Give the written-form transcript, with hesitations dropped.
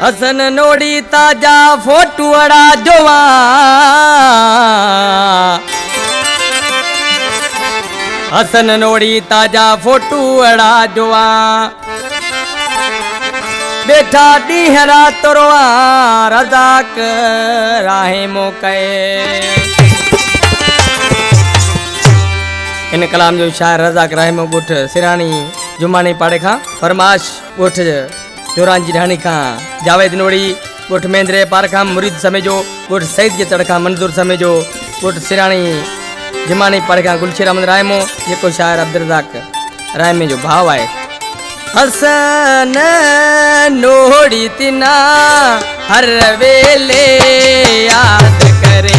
हसन नोड़ी ताजा फोटू अड़ा जोवा हसन नोड़ी ताजा फोटू अड़ा जोवा बेटा डीहरा तोरवा रजाक राहे मोके इन कलाम जो शायर रजाक राहे मो गुठ सिरानी जुमानी पाड़े खां फरमाश गुठ जोरान जी ढाणी खां जावेद नोड़ी गुठ मेंद्रे पार खां मुरीद समेजो गुठ सईद जे तड़ खां मंजूर समेजो गुठ सिरानी जुमानी पाड़े खां गुलशेर अहमद रायमो जेको शायर अब्दुल रायमे जो भाव है हसन नोड़ी तिना हर वेले याद करे